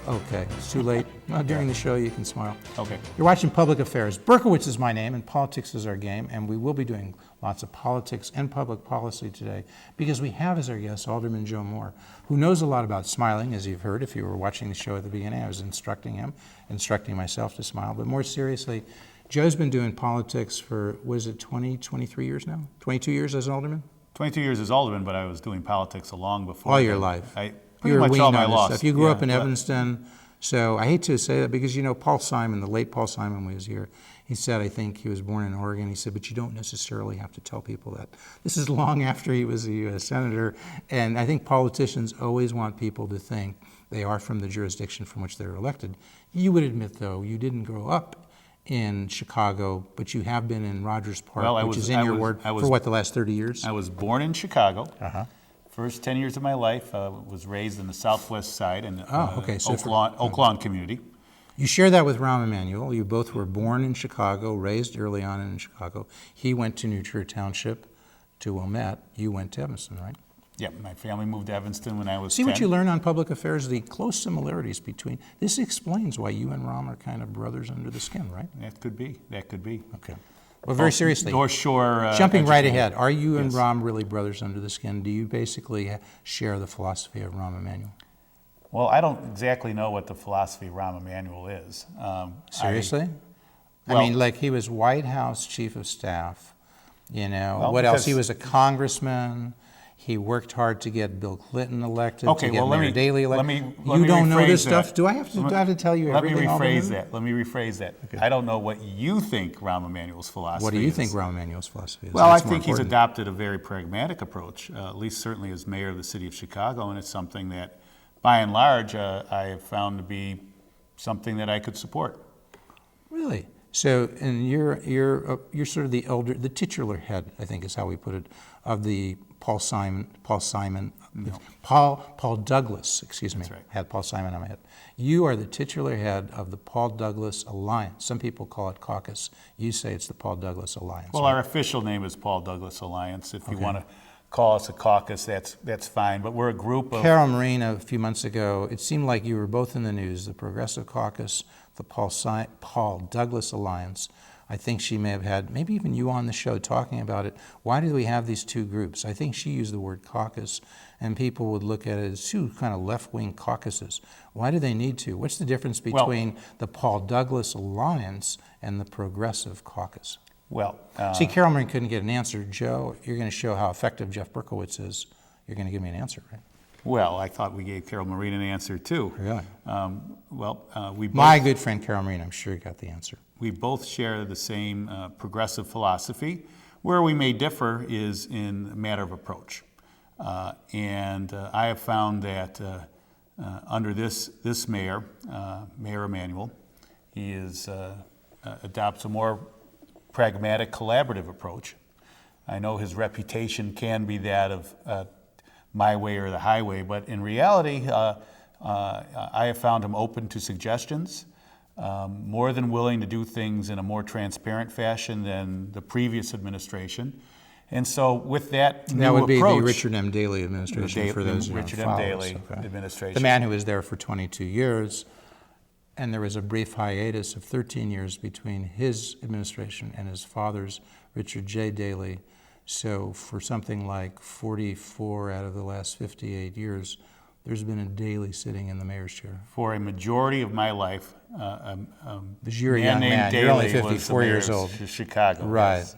Okay, it's too late. Well, during the show, you can smile. Okay. You're watching Public Affairs. Berkowitz is my name, and politics is our game, and we will be doing lots of politics and public policy today because we have as our guest Alderman Joe Moore, who knows a lot about smiling, as you've heard if you were watching the show at the beginning. I was instructing him, instructing myself to smile. But more seriously, Joe's been doing politics for, was it 23 years now? 22 years as an alderman? 22 years as alderman, but I was doing politics long before. All your life. Pretty much all my life. You grew up in Evanston, so I hate to say that because, you know, Paul Simon, the late Paul Simon was here. He said, I think he was born in Oregon. He said, but you don't necessarily have to tell people that. This is long after he was a U.S. Senator, and I think politicians always want people to think they are from the jurisdiction from which they're elected. You would admit, though, you didn't grow up in Chicago, but you have been in Rogers Park, which is in your ward for what, the last 30 years? I was born in Chicago. First 10 years of my life was raised in the southwest side in the Oak Lawn community. You share that with Rahm Emanuel. You both were born in Chicago, raised early on in Chicago. He went to New Trier Township, to Wilmette. You went to Evanston, right? Yeah, my family moved to Evanston when I was 10. See what you learn on public affairs, the close similarities between, this explains why you and Rahm are kind of brothers under the skin, right? That could be. Okay. Well, very seriously, North Shore. Jumping right ahead, are you and Rahm really brothers under the skin? Do you basically share the philosophy of Rahm Emanuel? Well, I don't exactly know what the philosophy of Rahm Emanuel is. Seriously? I mean, like he was White House Chief of Staff, you know, well, what else? He was a congressman. He worked hard to get Bill Clinton elected, to get Mayor Daley elected. You don't know this stuff? Do I have to tell you everything? Let me rephrase that. Okay. I don't know what you think Rahm Emanuel's philosophy is. What do you think Rahm Emanuel's philosophy is? Well, I think he's adopted a very pragmatic approach, at least certainly as mayor of the city of Chicago, and it's something that, by and large, I have found to be something that I could support. Really? So, and you're sort of the titular head, I think is how we put it, of the Paul Douglas, excuse me. That's right. Had Paul Simon on my head. You are the titular head of the Paul Douglas Alliance. Some people call it caucus. You say it's the Paul Douglas Alliance. Well, our official name is Paul Douglas Alliance. If you want to call us a caucus, that's fine. But we're a group of... Carol Marine, a few months ago, it seemed like you were both in the news, the Progressive Caucus, the Paul Douglas Alliance. I think she may have had, maybe even you on the show talking about it. Why do we have these two groups? I think she used the word caucus, and people would look at it as two kind of left-wing caucuses. Why do they need to? What's the difference between the Paul Douglas Alliance and the Progressive Caucus? Well, see, Carol Marine couldn't get an answer. Joe, you're going to show how effective Jeff Berkowitz is. You're going to give me an answer, right? Well, I thought we gave Carol Marine an answer too. Really? We both, my good friend Carol Marine, I'm sure you got the answer. We both share the same progressive philosophy. Where we may differ is in a matter of approach. And I have found that under this mayor, Mayor Emanuel, he adopts a more pragmatic, collaborative approach. I know his reputation can be that of my way or the highway, but in reality, I have found him open to suggestions, more than willing to do things in a more transparent fashion than the previous administration. And so with that new would be approach, the Richard M. Daley administration for those who Richard don't M. follow Daley us, okay. administration. The man who was there for 22 years, and there was a brief hiatus of 13 years between his administration and his father's, Richard J. Daley. So for something like 44 out of the last 58 years, there's been a Daley sitting in the mayor's chair. For a majority of my life, you're a young man. You're only 54 years old. Chicago. Right. Yes.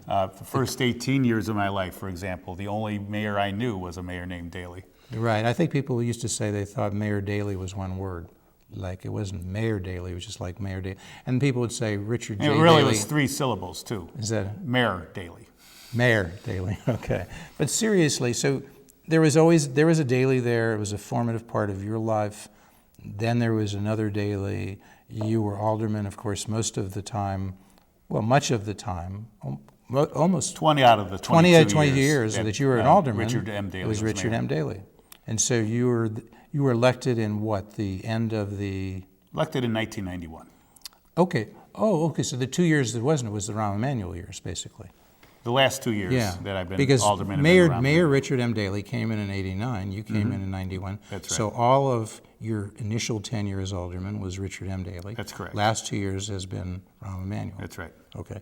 The first 18 years of my life, for example, the only mayor I knew was a mayor named Daley. Right. I think people used to say they thought Mayor Daley was one word. Like it wasn't Mayor Daley, it was just like Mayor Daley. And people would say Richard J. Daley. It really was 3 syllables, too. Is that Mayor Daley. Mayor Daley, okay. But seriously, so there was a Daley there. It was a formative part of your life. Then there was another Daley. You were alderman, of course, much of the time, almost 20 out of the 22 years that you were an alderman. Richard M. Daley was Richard mayor. M. Daley. And so you were elected in what, the end of the... Elected in 1991. Okay. Oh, okay, so the 2 years it was the Rahm Emanuel years, basically. The last 2 years Yeah, that I've been because alderman. Mayor Richard M. Daley came in 89, you came in 91. That's So right. all of your initial tenure as alderman was Richard M. Daley. That's correct. Last 2 years has been Rahm Emanuel. That's right. Okay.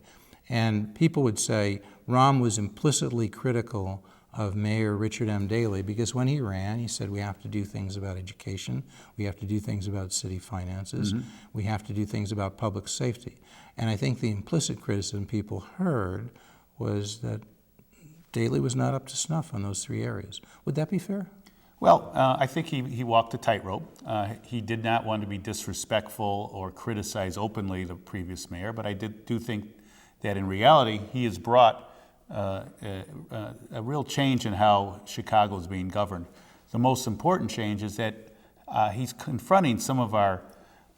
And people would say Rahm was implicitly critical of Mayor Richard M. Daley because when he ran, he said we have to do things about education, we have to do things about city finances, we have to do things about public safety. And I think the implicit criticism people heard was that Daley was not up to snuff on those 3 areas. Would that be fair? Well, I think he walked a tightrope. He did not want to be disrespectful or criticize openly the previous mayor, but I do think that in reality he has brought a real change in how Chicago is being governed. The most important change is that he's confronting some of our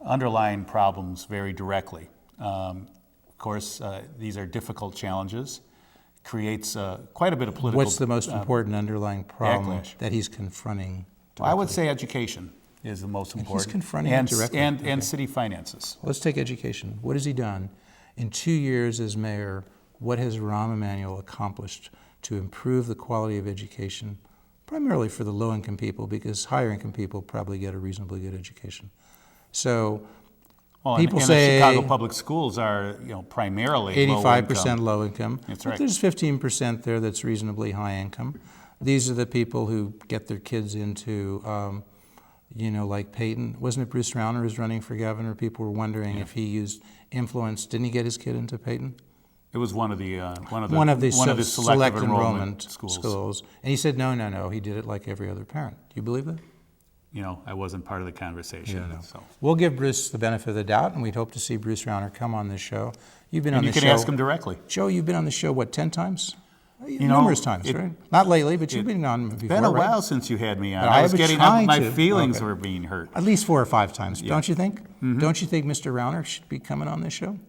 underlying problems very directly. Of course, these are difficult challenges. Creates quite a bit of political. What's the most important underlying problem backlash. that he's confronting? Well, I would say education is the most important. confronting it directly. And city finances. Let's take education. What has he done? In 2 years as mayor, what has Rahm Emanuel accomplished to improve the quality of education, primarily for the low-income people, because higher-income people probably get a reasonably good education. So Well, people and say the Chicago public schools are, primarily 85% low low income. That's But right. there's 15% there that's reasonably high income. These are the people who get their kids into, like Peyton. Wasn't it Bruce Rauner who's running for governor? People were wondering if he used influence. Didn't he get his kid into Peyton? It was one of the Select enrollment schools. And he said, no, he did it like every other parent. Do you believe that? I wasn't part of the conversation. No. So. We'll give Bruce the benefit of the doubt, and we'd hope to see Bruce Rauner come on this show. You've been And on you the can show. ask him directly. Joe, you've been on the show, 10 times? know, Numerous times, it- right? Not lately, but you've been on before, Been a right? while since you had me on. But I I was have getting tried my to. feelings Okay. were being hurt. At least 4 or 5 times, don't you think? Mm-hmm. Don't you think Mr. Rauner should be coming on this show?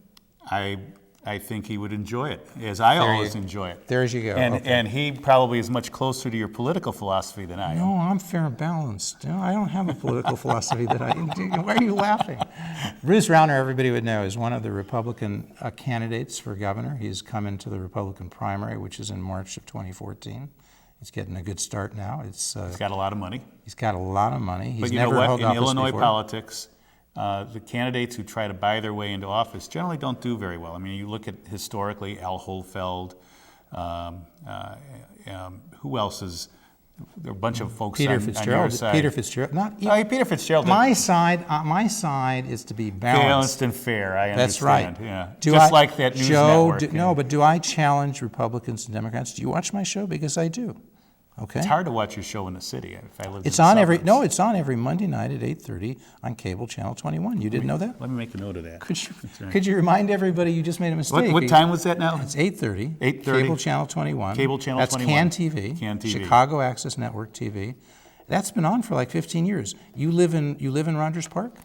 I think he would enjoy it, as I always enjoy it. There you go. And Okay. and he probably is much closer to your political philosophy than I am. No, I'm fair and balanced. No, I don't have a political philosophy that I. Why are you laughing? Bruce Rauner, everybody would know, is one of the Republican candidates for governor. He's come into the Republican primary, which is in March of 2014. He's getting a good start now. He's got a lot of money. He's got a lot of money. He's But you never know what? held In office Illinois before. politics, the candidates who try to buy their way into office generally don't do very well. I mean, you look at historically Al Holfeld. Who else is? There are a bunch of folks Peter on Fitzgerald. your side. Peter Fitzgerald. Not Peter Fitzgerald. my side. My side is to be balanced. Balanced and fair. I That's right. understand. Yeah. Do Just I- like that news Joe, network. No, but do I challenge Republicans and Democrats? Do you watch my show? Because I do. Okay. It's hard to watch your show in the city. If I lived It's in the on every suburbs. it's on every Monday night at 8:30 on cable channel 21. You didn't know that? Let me make a note of that. Could you remind everybody you just made a mistake? What time was that now? It's 8:30. 8:30. Cable channel 21. Cable channel That's 21. CAN TV. CAN TV. Chicago Access Network TV. That's been on for like 15 years. You live in Rogers Park?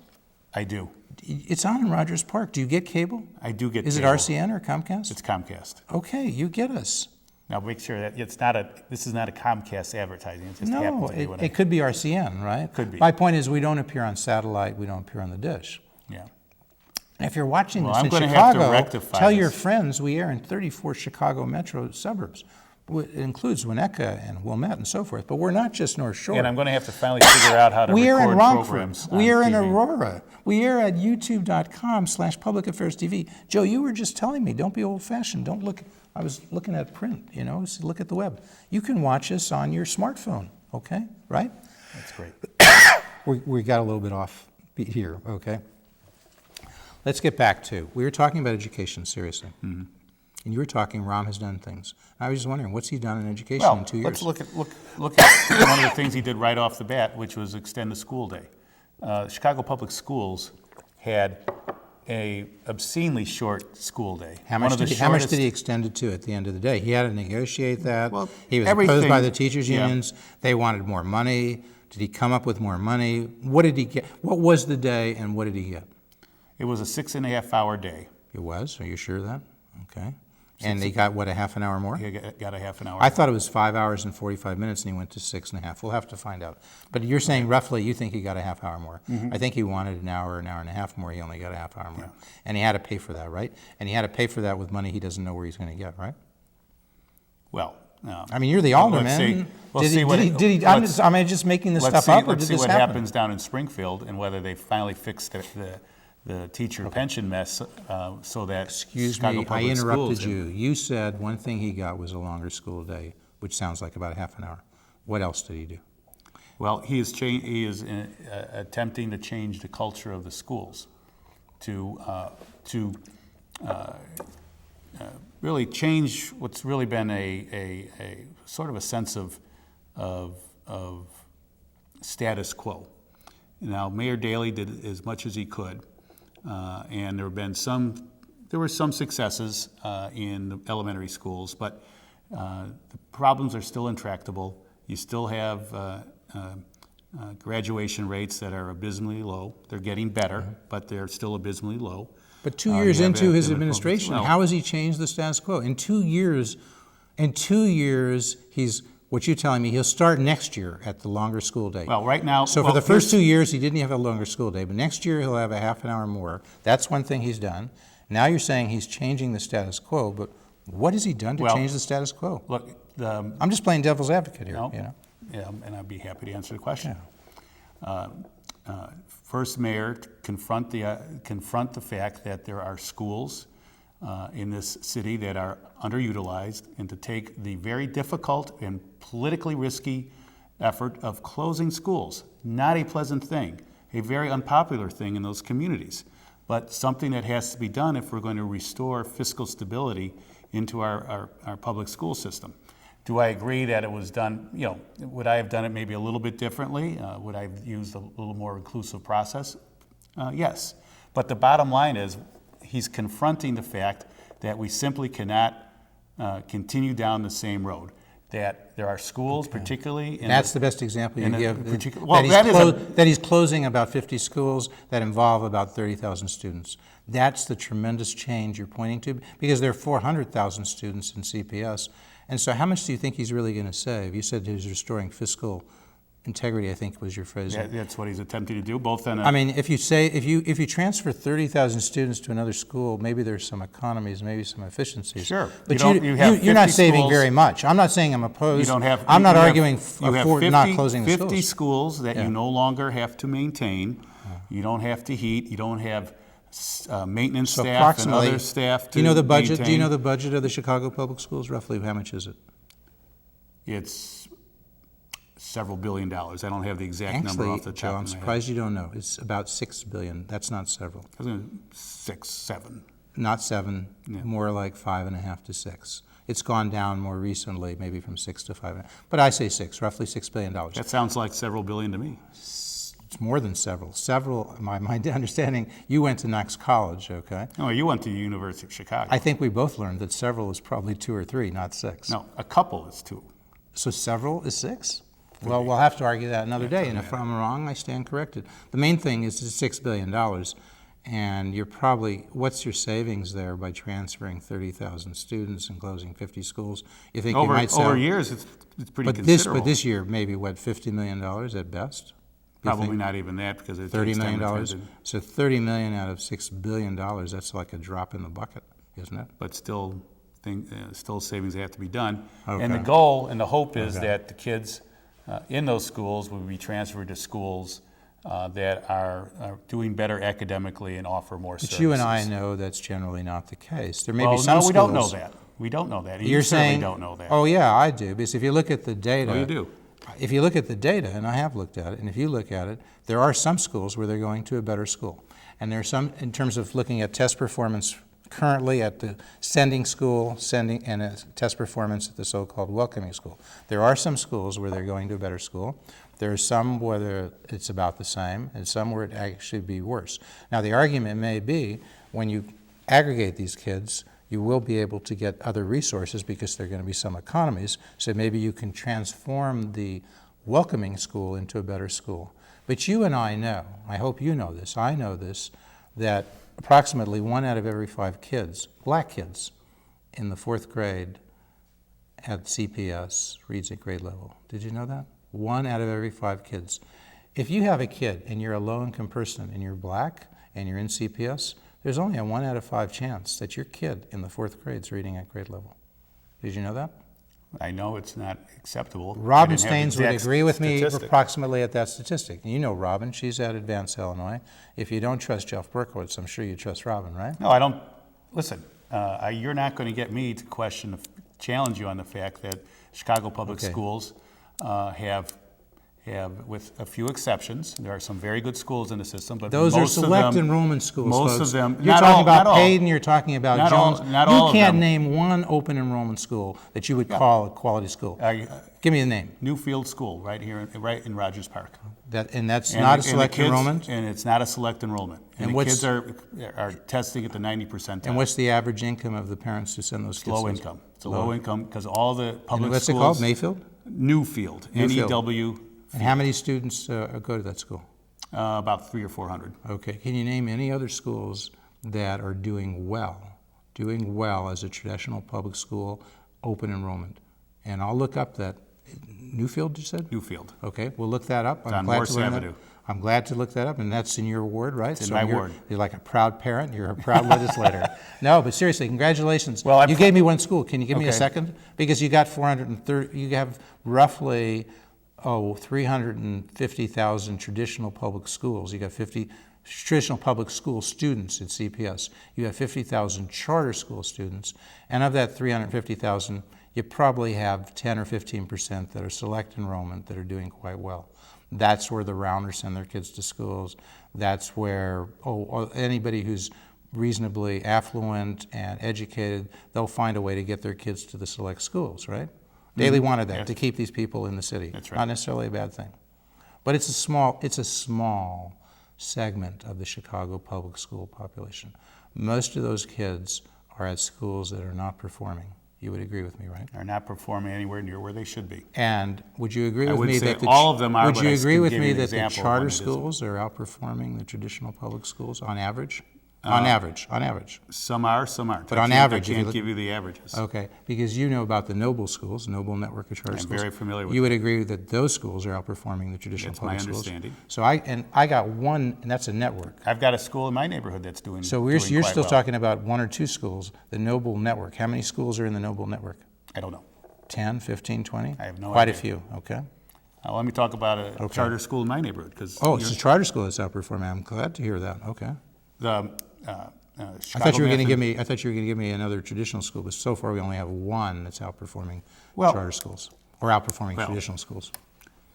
I do. It's on in Rogers Park. Do you get cable? I do get Is it cable. RCN or Comcast? It's Comcast. Okay, you get us. Now make sure that this is not a Comcast advertising. It just No, happens to be what it could be RCN, right? Could be. My point is we don't appear on satellite, we don't appear on the dish. Yeah. If you're watching Well, this I'm in gonna have to Chicago, rectify tell your this. friends we air in 34 Chicago metro suburbs. It includes Winnetka and Wilmette and so forth, but we're not just North Shore. And I'm going to have to finally figure out how to We are in record Rockford. programs. We on are in TV. Aurora. We are at youtube.com/publicaffairs.tv. Joe, you were just telling me, don't be old-fashioned. Don't look. I was looking at print, so look at the web. You can watch us on your smartphone, okay? Right? That's great. We got a little bit off beat here, okay? Let's get back to, we were talking about education, seriously. Mm-hmm. And you were talking, Rahm has done things. I was just wondering, what's he done in education Well, in 2 years? let's look at one of the things he did right off the bat, which was extend the school day. Chicago Public Schools had a obscenely short school day. How One much, of the did he, how much shortest- did he extend it to at the end of the day? He had to negotiate that. Well, He was opposed everything- by the teachers' yeah. unions. They wanted more money. Did he come up with more money? What did he get? What was the day and what did he get? It was a 6.5-hour day. It was? Are you sure of that? Okay. And he got, what, a half an hour more? He got a half an hour. I thought it was 5 hours and 45 minutes, and he went to 6.5. We'll have to find out. But you're saying roughly you think he got a half hour more. Mm-hmm. I think he wanted an hour and a half more. He only got a half hour more. And he had to pay for that, right? And he had to pay for that with money he doesn't know where he's going to get, right? Well, I mean, you're the let's alderman. see. We'll Did see he, what did he, it- did he, let's- am I just making this let's stuff see, up, or let's did see this what happen? happens down in Springfield and whether they finally fix the teacher pension mess so that Excuse Chicago me, I Public interrupted Schools- you. You said one thing he got was a longer school day, which sounds like about half an hour. What else did he do? Well, he is attempting to change the culture of the schools to really change what's really been a sort of a sense of status quo. Now, Mayor Daley did as much as he could, and there were some successes in the elementary schools, but the problems are still intractable. You still have graduation rates that are abysmally low. They're getting better, but they're still abysmally low. But 2 You years have into his academic administration, well- how has he changed the status quo? In 2 years, he's, what you're telling me, he'll start next year at the longer school day. Well, right now, So for the first 2 years, he didn't have a longer school day, but next year he'll have a half an hour more. That's one thing he's done. Now you're saying he's changing the status quo, but what has he done to Well, change the status quo? look, I'm just playing devil's advocate here, no, you know? yeah, and I'd be happy to answer the question. First, mayor, confront the fact that there are schools in this city that are underutilized, and to take the very difficult and politically risky effort of closing schools. Not a pleasant thing, a very unpopular thing in those communities, but something that has to be done if we're going to restore fiscal stability into our public school system. Do I agree that it was done, would I have done it maybe a little bit differently? Would I have used a little more inclusive process? Yes. But the bottom line is, he's confronting the fact that we simply cannot continue down the same road. That there are schools, particularly in That's the best example you in a give. particular- well, that is That he's closing about 50 schools that involve about 30,000 students. That's the tremendous change you're pointing to, because there are 400,000 students in CPS. And so how much do you think he's really going to save? You said he was restoring fiscal integrity, I think was your phrase. That's what he's attempting to do, both in a... I mean, if you transfer 30,000 students to another school, maybe there's some economies, maybe some efficiencies. Sure. But You have you're not 50 saving schools. very much. I'm not saying I'm opposed. You don't have. I'm not you have- arguing you have for 50 not closing the 50 schools. schools that Yeah. you no longer have to maintain. You don't have to heat. You don't have maintenance So staff and approximately, other staff to do you know the budget? Do you maintain. know the budget of the Chicago Public Schools? Roughly, how much is it? It's several $1 billion. I don't have the exact number Actually, off the Joe, top I'm of my head. surprised you don't know. It's about $6 billion. That's not several. I was going 6, 7. Not 7. Yeah. More like 5.5 to 6. It's gone down more recently, maybe from 6 to 5. But I say 6, roughly $6 billion. That sounds like several billion to me. It's more than several. Several, my understanding, you went to Knox College, okay? No, you went to the University of Chicago. I think we both learned that several is probably 2 or 3, not 6. No, a couple is 2. So several is 6? Well, we'll have to argue that another day, and if I'm wrong, I stand corrected. The main thing is it's $6 billion, and you're probably, what's your savings there by transferring 30,000 students and closing 50 schools? You think you might save? Over years, it's pretty But considerable. this year, maybe, what, $50 million at best? You Probably think? not even that, because it $30 takes time million? to transit. So $30 million out of $6 billion, that's like a drop in the bucket, isn't it? But still savings have to be done. Okay. And the goal and the hope is Okay. that the kids in those schools will be transferred to schools that are doing better academically and offer more services. But you and I know that's generally not the case. There may Well, be some no, schools. we don't know that. We don't know that. And You're you certainly saying, don't know that. Oh, yeah, I do, because if you look at the data. Oh, you do. If you look at the data, and I have looked at it, and if you look at it, there are some schools where they're going to a better school. And there are some, in terms of looking at test performance currently at the sending school, and a test performance at the so-called welcoming school. There are some schools where they're going to a better school. There are some where it's about the same, and some where it actually be worse. Now, the argument may be, when you aggregate these kids, you will be able to get other resources because there are going to be some economies, so maybe you can transform the welcoming school into a better school. But you and I know, I hope you know this, I know this, that approximately 1 out of every 5 kids, black kids, in the 4th grade at CPS reads at grade level. Did you know that? 1 out of every 5 kids. If you have a kid and you're a low-income person and you're black and you're in CPS, there's only a 1 out of 5 chance that your kid in the 4th grade is reading at grade level. Did you know that? I know it's not acceptable. I Robin didn't have the Staines would exact agree with me statistic. approximately at that statistic. You know Robin, she's at Advanced Illinois. If you don't trust Jeff Berkowitz, I'm sure you trust Robin, right? No, I don't. Listen, you're not going to get me to challenge you on the fact that Chicago Public Okay. Schools have, with a few exceptions, there are some very good schools in the system, but Those are most of select them, enrollment schools, most folks. of them, You're not talking all, about not all. Payton, you're talking about Not all- Jones. not all You of can't them. name one open enrollment school that you would call a quality school. Give me a name. Newfield School, right here, right in Rogers Park. And that's And not a the select kids- enrollment? And it's not a select enrollment. And And the what's- kids are testing at the 90%. And what's the average income of the parents who send those kids? Low to- income. It's a low income because all the public And what's it schools. called, Mayfield? Newfield, N-E-W, And how many students go to that school? about 300 or 400. Okay, can you name any other schools that are doing well as a traditional public school, open enrollment? And I'll look up that, Newfield, you said? Newfield. Okay, we'll look that up. on glad Morse to learn that. Avenue. I'm glad to look that up, and that's in your ward, right? It's in my ward. You're like a proud parent, you're a proud legislator. No, but seriously, congratulations. Well, you gave me one school. Can you give me a Okay. second? Because you got 430, you have roughly, 350,000 traditional public schools. You got 50 traditional public school students at CPS. You have 50,000 charter school students. And of that 350,000, you probably have 10 or 15% that are select enrollment that are doing quite well. That's where the Rounders send their kids to schools. That's where anybody who's reasonably affluent and educated, they'll find a way to get their kids to the select schools, right? Daley wanted that, Yes. to keep these people in the city. That's right. Not necessarily a bad thing. But it's a small segment of the Chicago public school population. Most of those kids are at schools that are not performing. You would agree with me, right? Are not performing anywhere near where they should be. And would you agree I with would me say that all of them are, would but you I agree can with give me you an that the example of one charter that isn't. schools are outperforming the traditional public schools on average? On average. Some are, some aren't. But I on can't- average, if I you can't look- give you the averages. Okay, because you know about the Noble schools, Noble network of charter I'm schools. very familiar with You would agree that those schools are outperforming the traditional That's my public schools? understanding. So I got one, and that's a network. I've got a school in my neighborhood that's doing So doing you're quite still well. talking about one or two schools, the Noble network. How many schools are in the Noble network? I don't know. 10, 15, 20? I have no Quite a idea. few, okay. Let me talk about a charter school in my neighborhood because Oh, it's a charter school that's outperforming. I'm glad to hear that, okay. the I Chicago thought you were going to Method- give me another traditional school, but so far we only have one that's outperforming Well- charter schools, or outperforming Well, traditional schools.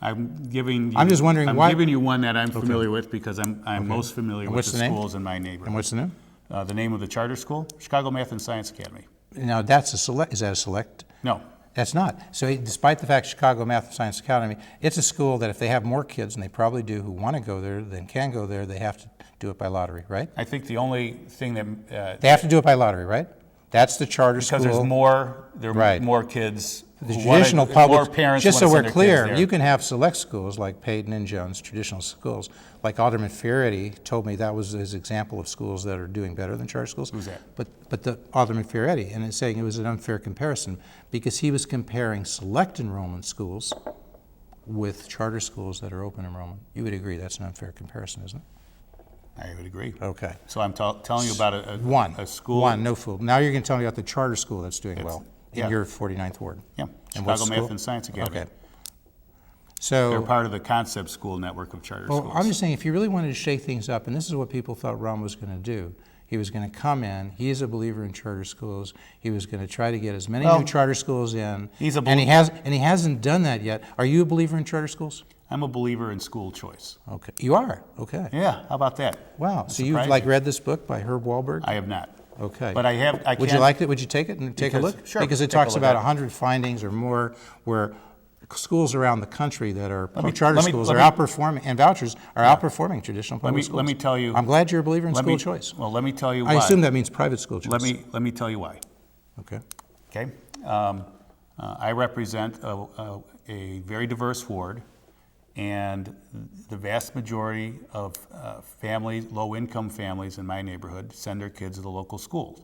I'm giving. You, I'm just wondering I'm why- giving you one that I'm familiar with because I'm most familiar And with what's the the name? schools in my neighborhood. And what's the name? The name of the charter school? Chicago Math and Science Academy. Now, that's a select, is that a select? No, That's not. So despite the fact Chicago Math and Science Academy, it's a school that if they have more kids, and they probably do, who want to go there, than can go there, they have to do it by lottery, right? I think the only thing that They have to do it by lottery, right? That's the charter school. because there's more, there are Right. more kids. The who wanna- traditional more public, parents just so wanna we're send their kids clear, there. you can have select schools like Payton and Jones, traditional schools. Like Alderman Fioretti told me that was his example of schools that are doing better than charter schools. Who's that? But the Alderman Fioretti, and it's saying it was an unfair comparison because he was comparing select enrollment schools with charter schools that are open enrollment. You would agree that's an unfair comparison, isn't it? I would agree. Okay. So I'm telling you about a school. One, no fool. Now you're going to tell me about the charter school that's doing well in yeah. your 49th ward. Yeah, And what's Chicago the Math school? and Science Academy. Okay. They're So, part of the Concept School network of charter well, schools. I'm just saying, if you really wanted to shake things up, and this is what people thought Ron was going to do, he was going to come in, he is a believer in charter schools, he was going to try to get as many Well, new charter schools in, he's a and he belie- hasn't done that yet. Are you a believer in charter schools? I'm a believer in school choice. Okay, you are, okay. Yeah, how about that? Wow, so you've surprising. like read this book by Herb Wahlberg? I have not. Okay. But I Would you can't- like it? Would you take it and take a Because- look? sure, Because it take a talks look about at it. 100 findings or more where schools around the country that are me- charter let me- schools let are me- outperforming, and vouchers are outperforming traditional public schools. let me tell you- I'm glad you're a believer in Let school me- choice. Well, let me tell you why. I assume that means private school choice. Let me tell you why. Okay. Okay? I represent a very diverse ward, and the vast majority of families, low-income families in my neighborhood send their kids to the local schools.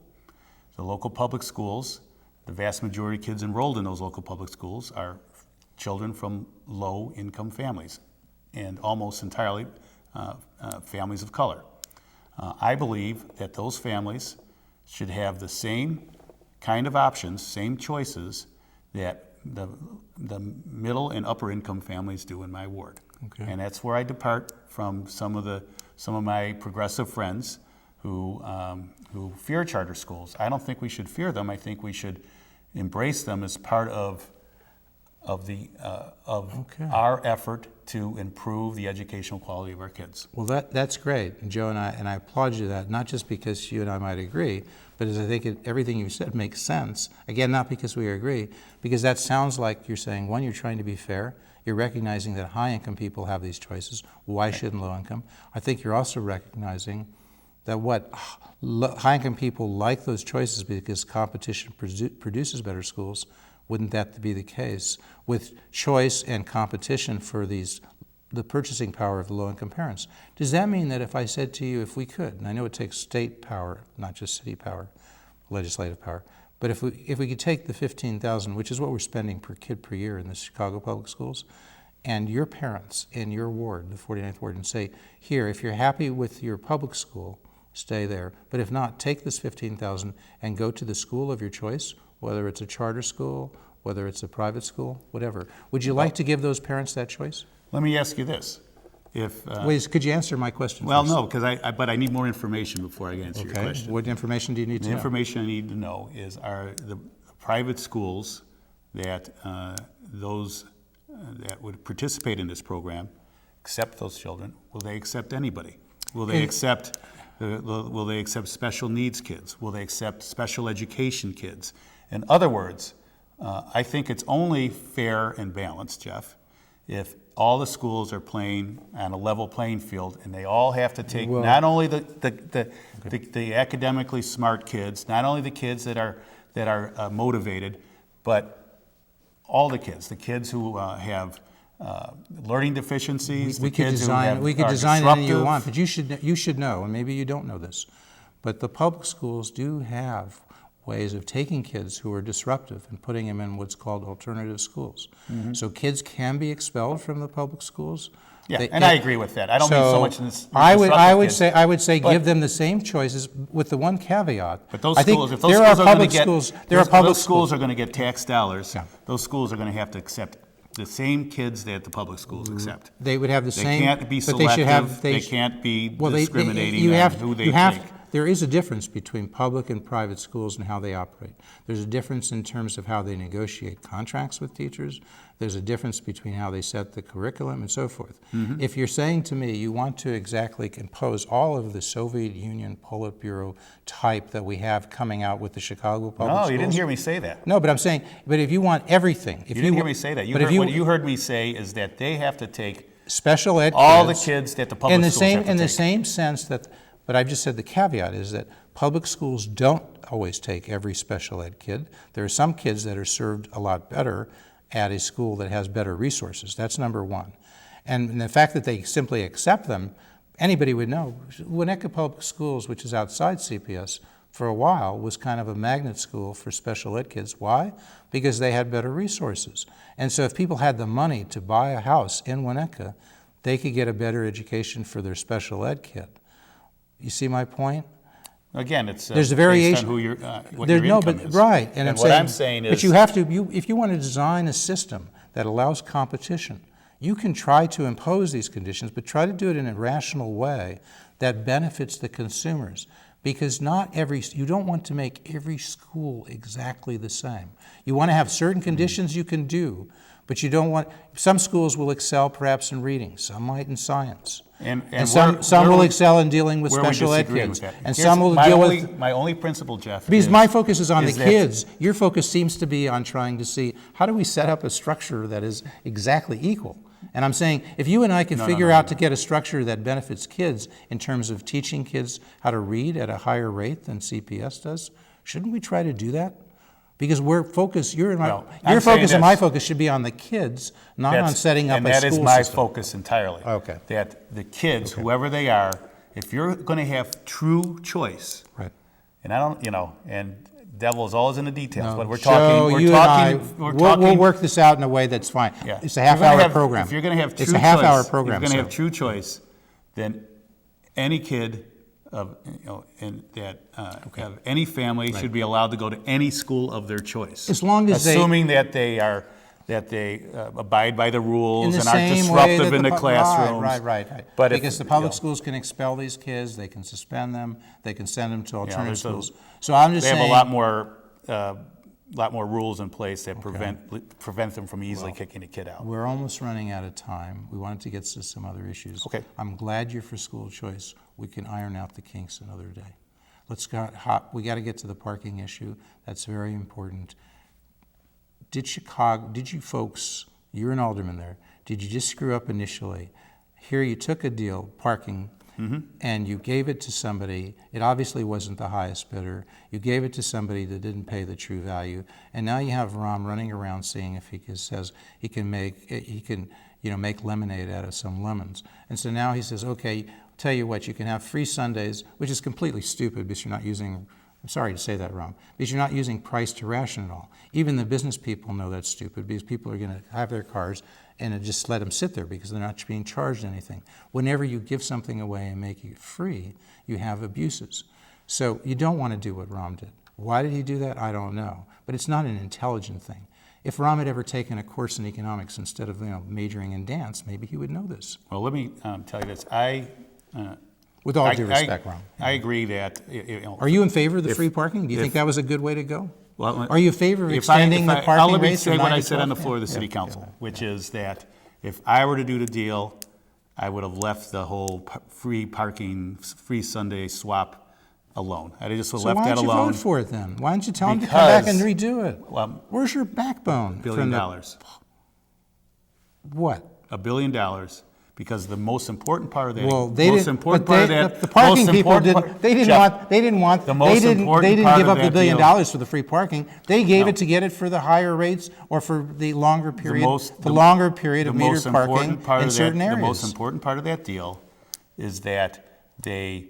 The local public schools, the vast majority of kids enrolled in those local public schools are children from low-income families, and almost entirely families of color. I believe that those families should have the same kind of options, same choices that the middle and upper income families do in my ward. Okay. And that's where I depart from some of my progressive friends who fear charter schools. I don't think we should fear them. I think we should embrace them as part of Okay. our effort to improve the educational quality of our kids. Well, that's great, and Joe, and I applaud you that, not just because you and I might agree, but as I think everything you said makes sense. Again, not because we agree, because that sounds like you're saying, one, you're trying to be fair. You're recognizing that high-income people have these choices. Why shouldn't low-income? I think you're also recognizing that high-income people like those choices because competition produces better schools. Wouldn't that be the case? With choice and competition for the purchasing power of the low-income parents, does that mean that if I said to you, if we could, and I know it takes state power, not just city power, legislative power, but if we could take the $15,000, which is what we're spending per kid per year in the Chicago public schools, and your parents in your ward, the 49th ward, and say, here, if you're happy with your public school, stay there. But if not, take this $15,000 and go to the school of your choice, whether it's a charter school, whether it's a private school, whatever. Would you like to give those parents that choice? Let me ask you this. Wait, could you answer my question Well, first? no, but I need more information before I answer your Okay. question. What information do you need to The know? information I need to know is, are the private schools that those that would participate in this program accept those children? Will they accept anybody? Will they accept special needs kids? Will they accept special education kids? In other words, I think it's only fair and balanced, Jeff, if all the schools are playing on a level playing field, and they all have to take not only the academically smart kids, not only the kids that are motivated, but all the kids who have learning deficiencies, We the could kids design who we could are design anything you disruptive. want, but you should know, and maybe you don't know this, but the public schools do have ways of taking kids who are disruptive and putting them in what's called alternative schools. So kids can be expelled from the public schools. Yeah, I agree with that. I don't mean so much in this. I disruptive would kids. say But- give them the same choices with the one caveat. But those I think schools, if those there schools are are going public to get, schools. There are public those schools are going to get tax dollars. Yeah. Those schools are going to have to accept the same kids that the public schools accept. They would have the They same. can't be but they should have. selective. They can't be Well, discriminating you on have, who they you have, take. There is a difference between public and private schools and how they operate. There's a difference in terms of how they negotiate contracts with teachers. There's a difference between how they set the curriculum and so forth. Mm-hmm. If you're saying to me you want to exactly impose all of the Soviet Union Politburo type that we have coming out with the Chicago public schools. No, you didn't hear me say that. No, but I'm saying, but if you want everything. You didn't hear me say that. What you heard me say is that they have to take special ed all kids, the kids that the public in the schools same have to in the take. same sense that, but I've just said the caveat is that public schools don't always take every special ed kid. There are some kids that are served a lot better at a school that has better resources. That's number one. And the fact that they simply accept them, anybody would know. Winnetka Public Schools, which is outside CPS, for a while was kind of a magnet school for special ed kids. Why? Because they had better resources. And so if people had the money to buy a house in Winnetka, they could get a better education for their special ed kid. You see my point? Again, it's There's a based variation. on who your what There's your no, income but is. right, and I'm saying is, but you have to. If you want to design a system that allows competition, you can try to impose these conditions, but try to do it in a rational way that benefits the consumers. Because you don't want to make every school exactly the same. You want to have certain conditions you can do, but you don't want. Some schools will excel perhaps in reading, some might in science. And some will excel in dealing with special ed kids. And some will deal with. My only principle, Jeff. Because my focus is on the that- kids. Your focus seems to be on trying to see how do we set up a structure that is exactly equal. And I'm saying if you and I can figure out to get a structure that benefits kids in terms of teaching kids how to read at a higher rate than CPS does, shouldn't we try to do that? Because we're focused, your focus and my focus should be on the kids, not on setting up a school system. And that is my focus entirely. Okay. That the kids, whoever they are, if you're going to have true choice, Right. and I don't, and devil is always in the details, No, but we're Joe, talking, you and I, we'll we'll work this out in a way that's fine. Yeah. It's a half-hour If program. If you're going to have true It's a half-hour choice, program. If you're going to so. have true choice, then any kid of of any family should be allowed to go to any school of their choice. As long as assuming that they are that they abide by the rules In the and aren't same way disruptive that in the right, classrooms. right. But if, Because the you public know, schools can expel these kids, they can suspend them, they can send them to alternative there's a- schools. So I'm just they have saying. a lot more rules in place that prevent them from easily kicking a kid out. We're almost running out of time. We wanted to get to some other issues. Okay. I'm glad you're for school choice. We can iron out the kinks another day. We got to get to the parking issue. That's very important. Did you folks, you're an alderman there, did you just screw up initially? Here you took a deal, parking, and you gave it to somebody. It obviously wasn't the highest bidder. You gave it to somebody that didn't pay the true value, and now you have Rom running around seeing if says he can make lemonade out of some lemons. And so now he says, okay, tell you what, you can have free Sundays, which is completely stupid because you're not using. I'm sorry to say that, Rom, because you're not using price to ration at all. Even the business people know that's stupid because people are going to have their cars and just let them sit there because they're not being charged anything. Whenever you give something away and make it free, you have abuses. So you don't want to do what Rom did. Why did he do that? I don't know. But it's not an intelligent thing. If Rom had ever taken a course in economics instead of majoring in dance, maybe he would know this. Well, let me tell you this. With all due respect, Rom. I agree that. Are you in favor of the free parking? Do you think that was a good way to go? Well, are you in favor of extending the parking let me rates say from what 9 I to said on the 12? floor of the city council, which is that if I were to do the deal, I would have left the whole free parking, free Sunday swap alone. I just would have So left why that don't you alone. vote for it then? Why don't you tell them to come back and Because- redo it? Well, Where's your backbone? $1 billion. What? $1 billion. Because the most important part of that, Well, they didn't. The parking most people important didn't. They didn't Jeff, want. They didn't want. the most They important didn't part give of up the that $1 billion deal- for the free parking. They gave No. it to get it for the higher rates or for the longer period. The most of metered parking in certain areas. The most important part of that deal is that they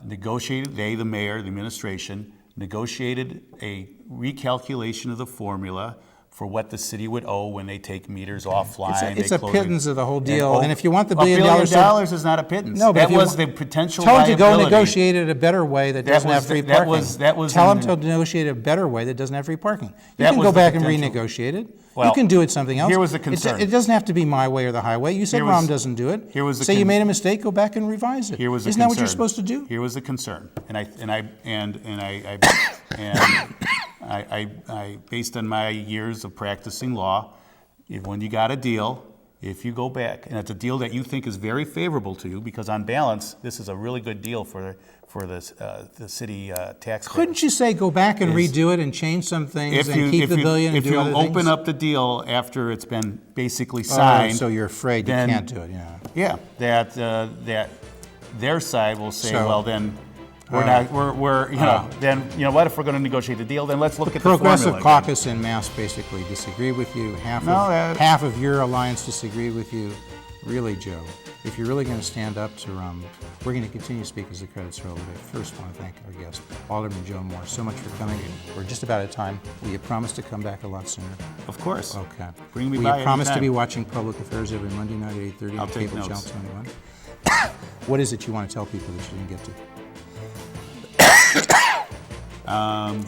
negotiated, the mayor, the administration, negotiated a recalculation of the formula for what the city would owe when they take meters offline. It's they a close pittance it. of the whole deal. And if you want the $1 $1 billion, billion is not a pittance. No, but that if you was want- the potential tell them to liability. go negotiate it a better way that doesn't have free that parking. was Tell in- them to negotiate a better way that doesn't have free parking. You That can was go the back and potential. renegotiate it. You Well, can do it something else. here was the concern. It doesn't have to be my way or the highway. You said Here was- Rom doesn't do it. here was the Say you con- made a mistake, go back and revise it. Here was the Isn't that concern. what you're supposed to do? Here was the concern, and I based on my years of practicing law, when you got a deal, if you go back, and it's a deal that you think is very favorable to you, because on balance, this is a really good deal for the city taxpayers. Couldn't you say go back and Is- redo it and change some things If and you, keep if the you, billion and if do you other open things? up the deal after it's been basically Oh, signed, so you're afraid you then- can't do it, yeah. yeah, that their side will say, So- well, then what if we're going to negotiate the deal? Then let's look at the Progressive formula. Caucus en masse basically disagree with you. Half of your alliance disagree with you. Really, Joe, if you're really going to stand up to we're going to continue to speak as the credits roll today. First, I want to thank our guest, Alderman Joe Moore, so much for coming. We're just about out of time. Will you promise to come back a lot sooner? Of course. Okay. Bring me Will by you promise to anytime. be watching Public Affairs every Monday night at 8:30 I'll on take Cable notes. Channel 21? What is it you want to tell people that you didn't get to?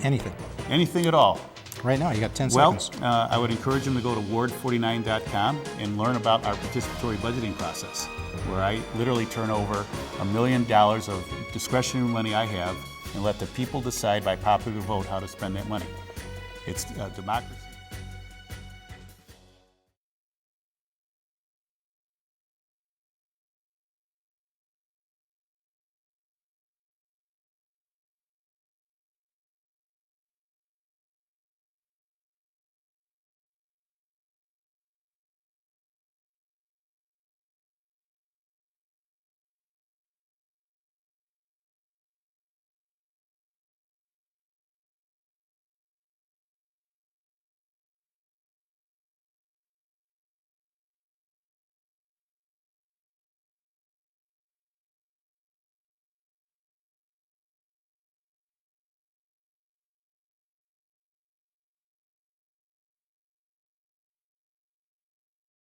Anything. Anything at all. Right now, you got 10 Well, seconds. I would encourage them to go to ward49.com and learn about our participatory budgeting process, where I literally turn over $1 million of discretionary money I have and let the people decide by popular vote how to spend that money. It's democracy.